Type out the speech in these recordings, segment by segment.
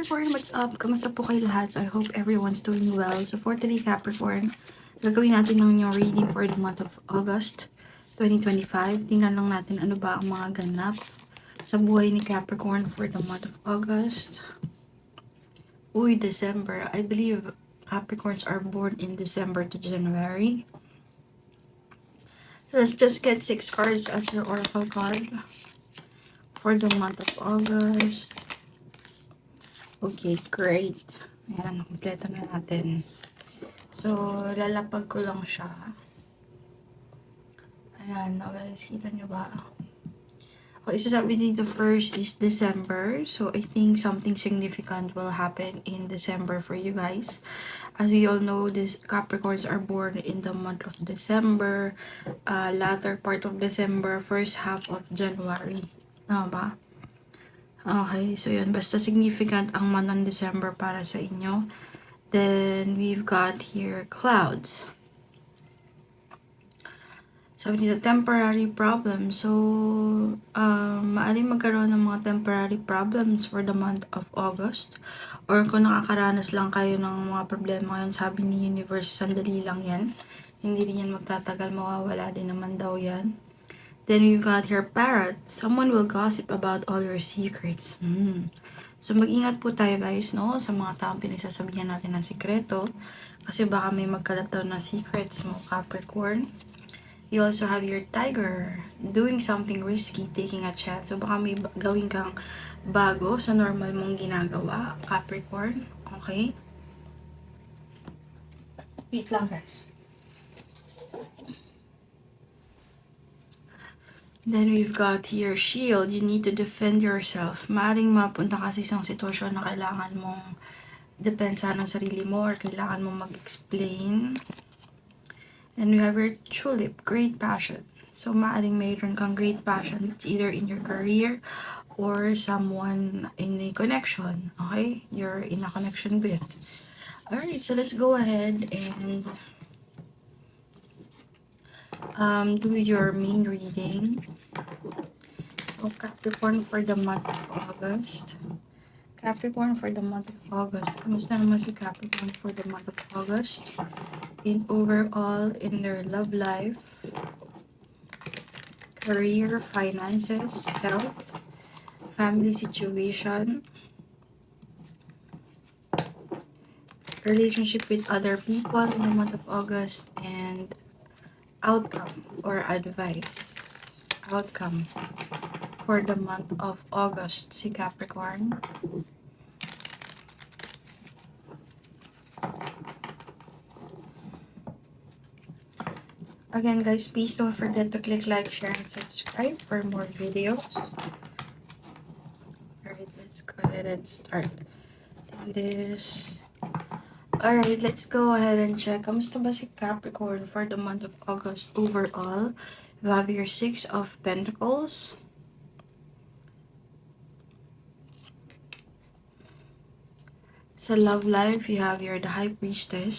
Capricorn, what's up? Kamusta po kayo lahat? So I hope everyone's doing well. So for today, Capricorn, gagawin natin ng yung reading for the month of August 2025. Tingnan lang natin ano ba ang mga ganap sa buhay ni Capricorn for the month of August. Uy, December. I believe Capricorns are born in December to January. So let's just get 6 cards as your oracle card for the month of August. Okay, great. Ayan, kompleto na natin. So, lalapag ko lang siya. Ayan, guys, kita nyo ba? Okay, so sabi dito first is December. So, I think something significant will happen in December for you guys. As you all know, this Capricorns are born in the month of December, latter part of December, first half of January. Tama ba? Okay, so yun. Basta significant ang month ng December para sa inyo. Then, we've got here clouds. Sabi dito, temporary problems. So, maaaring magkaroon ng mga temporary problems for the month of August. Or kung nakakaranas lang kayo ng mga problema ngayon, sabi ni Universe, sandali lang yan. Hindi rin yan magtatagal, mawawala din naman daw yan. Then we've got here parrot. Someone will gossip about all your secrets. So mag-ingat po tayo guys, no? Sa mga taong pinagsasabihan natin ng sikreto. Kasi baka may magkalat daw na secrets mo, Capricorn. You also have your tiger. Doing something risky, taking a chance. So baka may gawin kang bago sa normal mong ginagawa, Capricorn. Okay? Wait lang guys. Then we've got here, shield. You need to defend yourself. Maaring mapunta ka sa isang sitwasyon na kailangan mong depensa ng sarili mo or kailangan mong mag-explain. And we have your tulip, great passion. So maaring mayroon kang great passion. It's either in your career or someone in a connection. Okay? You're in a connection with. Alright, so let's go ahead and do your main reading. So Capricorn for the month of August. Capricorn for the month of August. Kamusta naman si Capricorn for the month of August? In overall, in their love life, career, finances, health, family situation, relationship with other people in the month of August, and outcome or advice. Outcome for the month of August, si Capricorn. Again guys, please don't forget to click like, share, and subscribe for more videos. Alright, let's go ahead and start this. Alright, let's go ahead and check. Kamusta ba si Capricorn for the month of August overall? You have your 6 of Pentacles. Sa love life, you have your the High Priestess.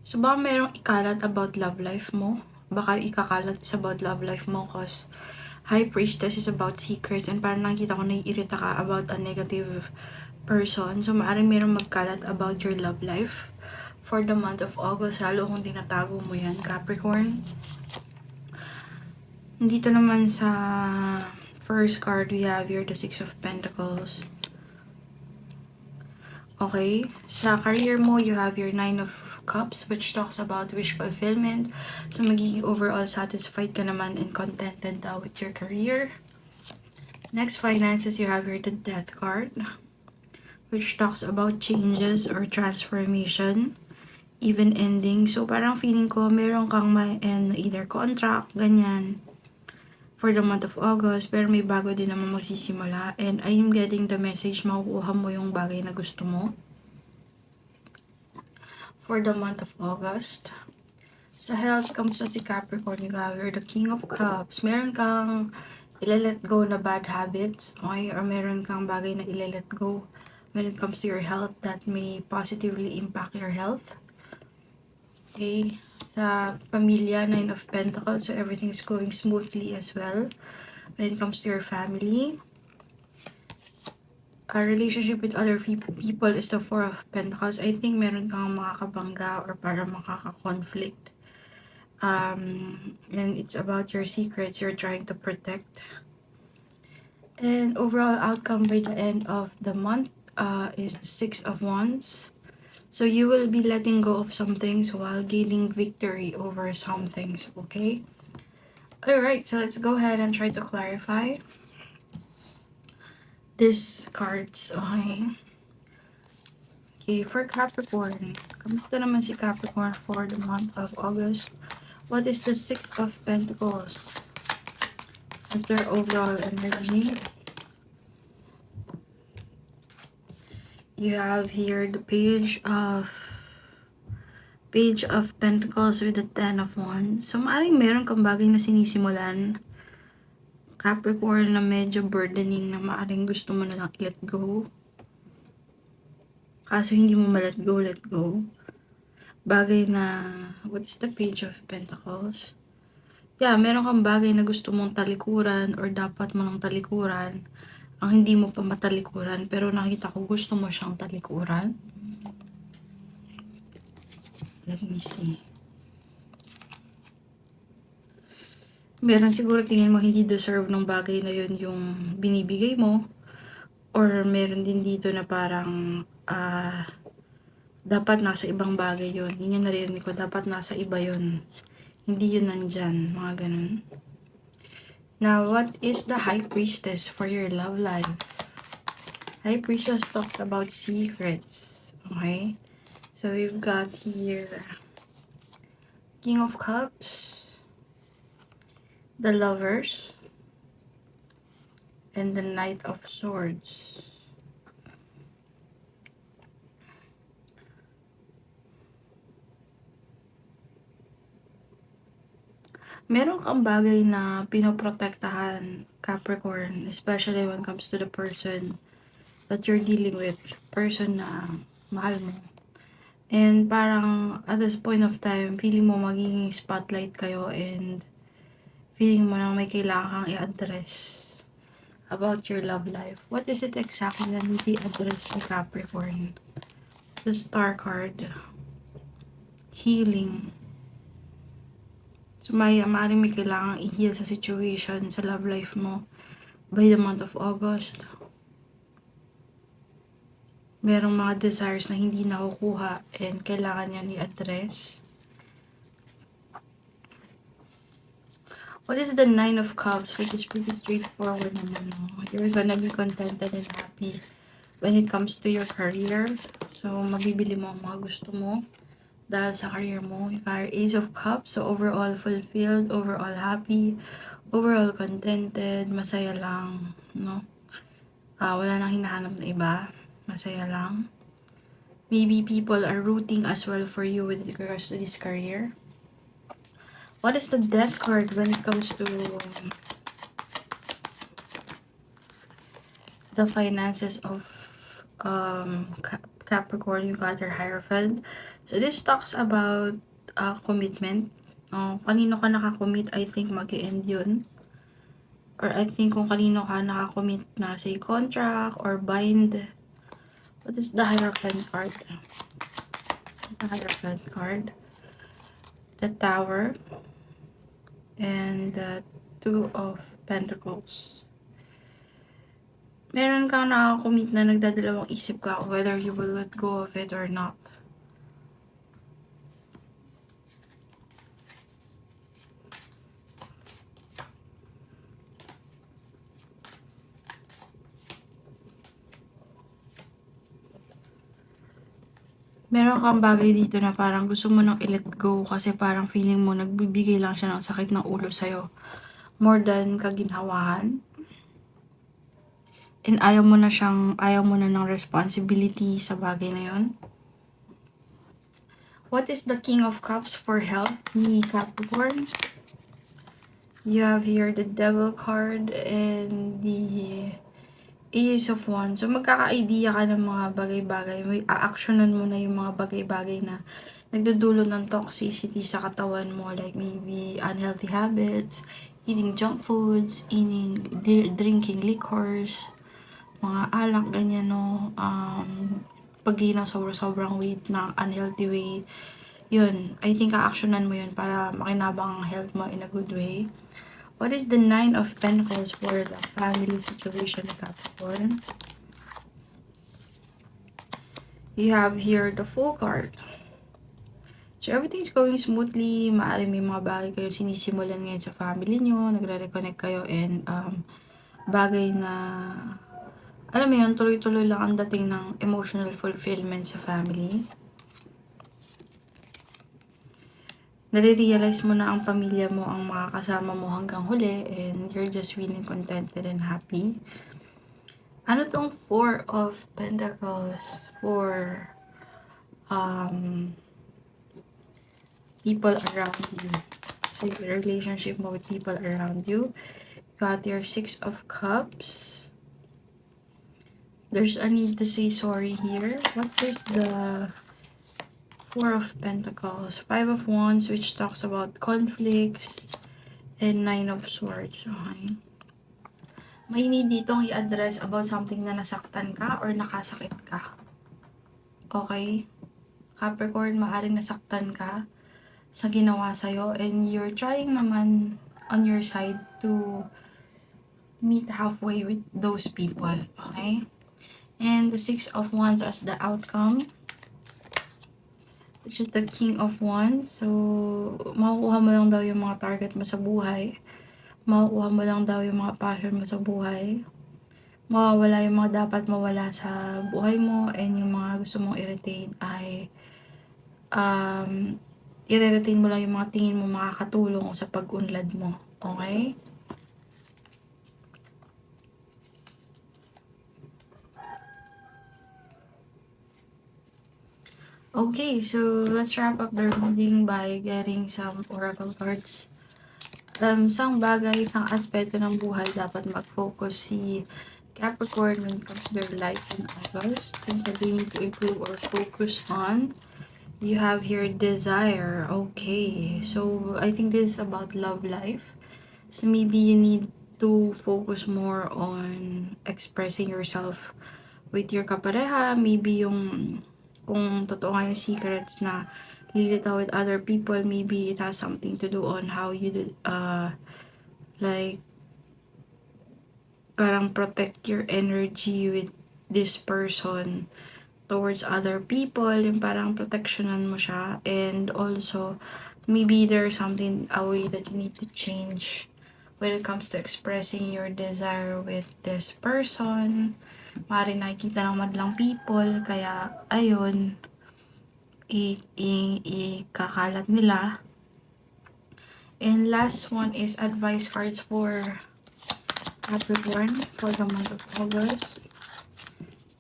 So baka merong ikalat about love life mo. Baka ikakalat is about love life mo cause High Priestess is about secrets and parang nakikita ko naiirita ka about a negative person. So maaaring merong magkalat about your love life for the month of August. Lalo kung tinatago mo yan, Capricorn. Dito naman sa first card, we have here the 6 of Pentacles. Okay, sa career mo, you have your 9 of Cups, which talks about wish fulfillment. So, magiging overall satisfied ka naman and contented daw with your career. Next, finances, you have your the Death card, which talks about changes or transformation, even ending. So, parang feeling ko, meron kang ma-end either contract, ganyan, for the month of August, pero may bago din naman magsisimula. And I'm getting the message, makukuha mo yung bagay na gusto mo for the month of August. Sa health, kamusta si Capricorn? You have the King of Cups. Meron kang ile-let go na bad habits, okay? Or meron kang bagay na ile-let go when it comes to your health that may positively impact your health. Okay? Sa pamilya, 9 of Pentacles, so everything's going smoothly as well when it comes to your family. relationship with other people is the Four of Pentacles. I think meron kang makakabangga or para makaka-conflict. And it's about your secrets you're trying to protect. And overall outcome by the end of the month is the Six of Wands. So you will be letting go of some things while gaining victory over some things, okay? Alright, so let's go ahead and try to clarify these cards, okay? Okay, for Capricorn, kamusta naman si Capricorn for the month of August? What is the Six of Pentacles? What's their overall energy? You have here the Page of Pentacles with the Ten of Wands. So, maaaring meron kang bagay na sinisimulan, Capricorn, na medyo burdening, na maaaring gusto mo na lang i-let go. Kaso hindi mo ma-let go. Bagay na, what is the Page of Pentacles? Yeah, meron kang bagay na gusto mong talikuran or dapat mo nang talikuran. Ang hindi mo pa matalikuran, pero nakita ko gusto mo siyang talikuran. Let me see. Meron siguro tingin mo hindi deserve ng bagay na yun yung binibigay mo. Or meron din dito na parang dapat nasa ibang bagay yun. Yun yung naririnig ko, dapat nasa iba yun. Hindi yun nandyan, mga ganun. Now, what is the High Priestess for your love life? High Priestess talks about secrets, okay? So, we've got here King of Cups, the Lovers, and the Knight of Swords. Meron kang bagay na pinoprotektahan, Capricorn, especially when it comes to the person that you're dealing with, person na mahal mo. And parang at this point of time, feeling mo magiging spotlight kayo and feeling mo na may kailangan kang i-address about your love life. What is it exactly na hindi address ni Capricorn? The Star card. Healing. So, maaaring may kailangang i-heal sa situation, sa love life mo by the month of August. Merong mga desires na hindi nakukuha and kailangan niyan i-address. What is the Nine of Cups? Which is pretty straightforward naman. No? You're gonna be contented and happy when it comes to your career. So, mabibili mo ang mga gusto mo dahil sa career mo. You got Ace of Cups. So, overall fulfilled, overall happy, overall contented, masaya lang, no? Wala nang hinahanap na iba. Masaya lang. Maybe people are rooting as well for you with regards to this career. What is the Death card when it comes to the finances of Capricorn? You got your Hierophant. So this talks about commitment. Kanino ka nakakommit, I think mag-e-end yun. Or I think kung kanino ka nakakommit na say contract or bind. What is the Hierophant card? What is the Hierophant card? The Tower and the Two of Pentacles. Meron kang nakakommit na nagdadalawang isip ka whether you will let go of it or not. Meron kang bagay dito na parang gusto mo nang i-let go kasi parang feeling mo nagbibigay lang siya ng sakit ng ulo sa'yo. More than kaginhawahan. And ayaw mo na ng responsibility sa bagay na yon. What is the King of Cups for health ni Capricorn? You have here the Devil card and the Ace of Wands. So, magkaka-idea ka ng mga bagay-bagay. May a-actionan mo na yung mga bagay-bagay na nagdudulo ng toxicity sa katawan mo. Like maybe unhealthy habits, eating junk foods, drinking liquors. mga alak, ganyan, no, pag-gain ng sobrang weight na unhealthy way, yun, I think a-actionan mo yun para makinabang ang health mo in a good way. What is the 9 of Pentacles for the family situation, Capricorn? You have here the Fool card. So, everything's going smoothly. Maaaring may mga bagay kayo sinisimulan ngayon sa family nyo. Nagre-reconnect kayo and bagay na, alam mo yun, tuloy-tuloy lang ang dating ng emotional fulfillment sa family. Nare-realize mo na ang pamilya mo ang makakasama mo hanggang huli and you're just feeling contented and happy. Ano tong 4 of Pentacles for people around you? So, your relationship mo with people around you. Got your 6 of Cups. There's a need to say sorry here. What is the 4 of Pentacles? 5 of Wands, which talks about conflicts, and 9 of Swords. Okay. May need ditong i-address about something na nasaktan ka or nakasakit ka. Okay? Capricorn, maaring nasaktan ka sa ginawa sa'yo and you're trying naman on your side to meet halfway with those people. Okay? And the 6 of Wands as the outcome, which is the King of Wands. So, makukuha mo lang daw yung mga target mo sa buhay. Makukuha mo lang daw yung mga passion mo sa buhay. Mawawala yung mga dapat mawala sa buhay mo and yung mga gusto mong i-retain ay i-retain mo lang yung mga tingin mo makakatulong sa pag-unlad mo. Okay? Okay, so let's wrap up the reading by getting some oracle cards. Isang bagay, isang aspeto ng buhay dapat mag-focus si Capricorn when it comes to their life in August. Things that they need to improve or focus on. You have here desire. Okay, so I think this is about love life. So maybe you need to focus more on expressing yourself with your kapareha. Maybe yung kung totoo nga yung secrets na lilitaw with other people, maybe it has something to do on how you do, like, parang protect your energy with this person towards other people, yung parang protectionan mo siya. And also, maybe there's something, a way that you need to change when it comes to expressing your desire with this person. Maaaring nakikita ng madlang people, kaya ayun, ikakalat nila. And last one is advice cards for Capricorn for the month of August.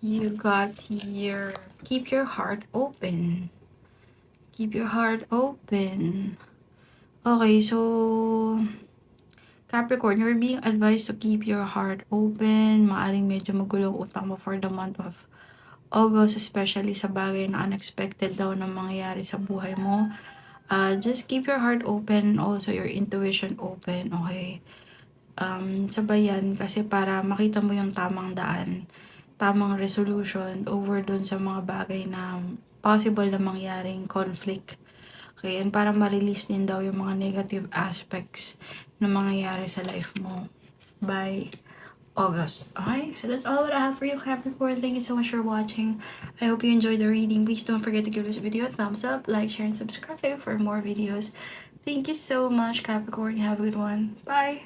You got here, keep your heart open. Keep your heart open. Okay, so Capricorn, you're being advised to keep your heart open. Maaring medyo magulong utak mo for the month of August, especially sa bagay na unexpected daw na mangyayari sa buhay mo. Just keep your heart open, also your intuition open, okay? Sabayan kasi para makita mo yung tamang daan, tamang resolution over dun sa mga bagay na possible na mangyaring conflict. Okay, and para ma-release din daw yung mga negative aspects na mangyayari sa life mo by August. Okay, so that's all what I have for you, Capricorn. Thank you so much for watching. I hope you enjoyed the reading. Please don't forget to give this video a thumbs up, like, share, and subscribe for more videos. Thank you so much, Capricorn. Have a good one. Bye!